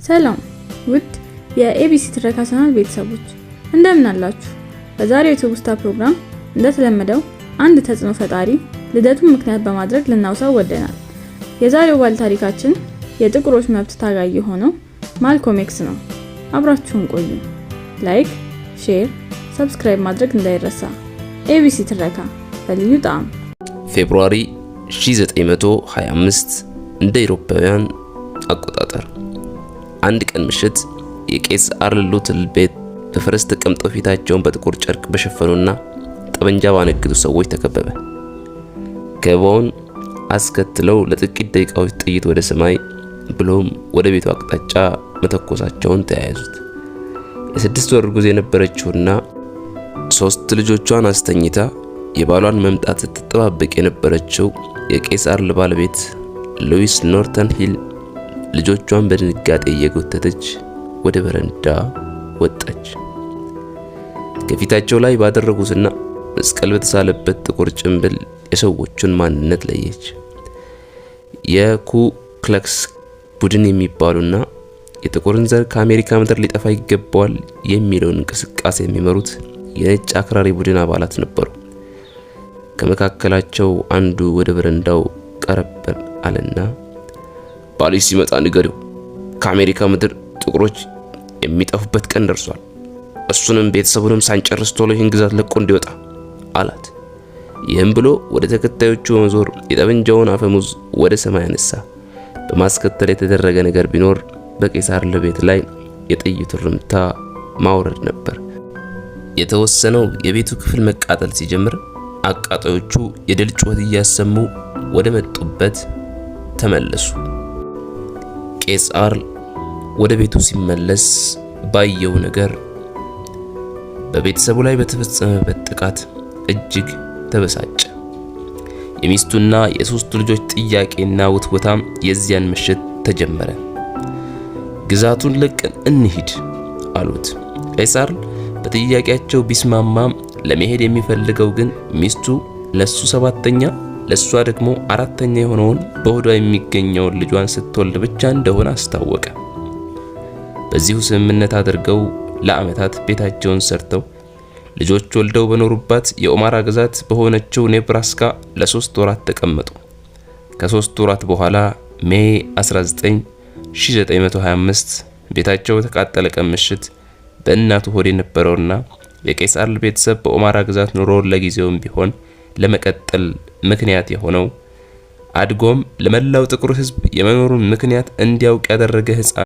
ሰላም ውድ የኤቢሲ ትረካ ቻናል ቤተሰቦች እንደምን አላችሁ? በዛሬው የትውስታ ፕሮግራም እንደተለመደው አንድ ተጽዕኖ ፈጣሪ ልደቱን ምክንያት በማድረግ ልናውሳው ወደናል። የዛሬው ባለ ታሪካችን የጥቁሮች መብት ታጋይ የሆነው ማልኮም ኤክስ ነው። አብራችሁን ቆዩ። ላይክ፣ ሼር፣ ሰብስክራይብ ማድረግ እንዳይረሳ። ኤቢሲ ትረካ በልዩ ጣዕም። ፌብሩዋሪ 1925 እንደ አውሮፓውያን አቆጣጠር አንድ ቀን ምሽት የቄስ አርል ሉትል ቤት በፈረስ ተቀምጠው ፊታቸውን በጥቁር ጨርቅ በሸፈኑና ጠመንጃ ባነገቱ ሰዎች ተከበበ። ከበውን አስከትለው ለጥቂት ደቂቃዎች ጥይት ወደ ሰማይ ብሎም ወደ ቤቱ አቅጣጫ መተኮሳቸውን ተያያዙት። የስድስት ወር ጉዞ የነበረችውና 3 ልጆቿን አስተኝታ የባሏን መምጣት ስትጠባበቅ የነበረችው የቄስ አርል ባለቤት ሉዊስ ኖርተን ሂል ልጆቿን በድንጋጤ እየጎተተች ወደ በረንዳ ወጣች። ከፊታቸው ላይ ባደረጉትና መስቀል በተሳለበት ጥቁር ጭንብል የሰዎቹን ማንነት ለየች። የኩ ክለክስ ቡድን የሚባሉና የጥቁርን ዘር ከአሜሪካ ምድር ሊጠፋ ይገባዋል የሚለውን እንቅስቃሴ የሚመሩት የነጭ አክራሪ ቡድን አባላት ነበሩ። ከመካከላቸው አንዱ ወደ በረንዳው ቀረብ አለና ባልሽ ሲመጣ ንገሪው፣ ከአሜሪካ ምድር ጥቁሮች የሚጠፉበት ቀን ደርሷል። እሱንም ቤተሰቡንም ሳንጨርስ ቶሎ ይህን ግዛት ለቆ እንዲወጣ አላት። ይህም ብሎ ወደ ተከታዮቹ በመዞር የጠመንጃውን አፈሙዝ ወደ ሰማይ አነሳ። በማስከተል የተደረገ ነገር ቢኖር በቄስ አርል ቤት ላይ የጥይት ርምታ ማውረድ ነበር። የተወሰነው የቤቱ ክፍል መቃጠል ሲጀምር አቃጣዮቹ የድል ጩኸት እያሰሙ ወደ መጡበት ተመለሱ። ቄስ አርል ወደ ቤቱ ሲመለስ ባየው ነገር በቤተሰቡ ላይ በተፈጸመበት ጥቃት እጅግ ተበሳጨ። የሚስቱና የሶስቱ ልጆች ጥያቄና ውትወታም የዚያን ምሽት ተጀመረ። ግዛቱን ለቀን እንሂድ አሉት። ቄስ አርል በጥያቄያቸው ቢስማማም ለመሄድ የሚፈልገው ግን ሚስቱ ለሱ 7ኛ ለሷ ደግሞ 4ኛ የሆነውን በሆዷ የሚገኘውን ልጇን ስትወልድ ብቻ እንደሆነ አስታወቀ። በዚሁ ስምምነት አድርገው ለዓመታት ቤታቸውን ሰርተው ልጆች ወልደው በኖሩባት የኦማራ ግዛት በሆነችው ኔብራስካ ለ3 ወራት ተቀመጡ። ከ3 ወራት በኋላ ሜይ 19 1925 ቤታቸው ተቃጠለ። ቀን ምሽት በእናቱ ሆድ የነበረውና የቄስ አርል ቤተሰብ በኦማራ ግዛት ኑሮውን ለጊዜውም ቢሆን ለመቀጠል ምክንያት የሆነው አድጎም ለመላው ጥቁር ሕዝብ የመኖሩን ምክንያት እንዲያውቅ ያደረገ ሕፃን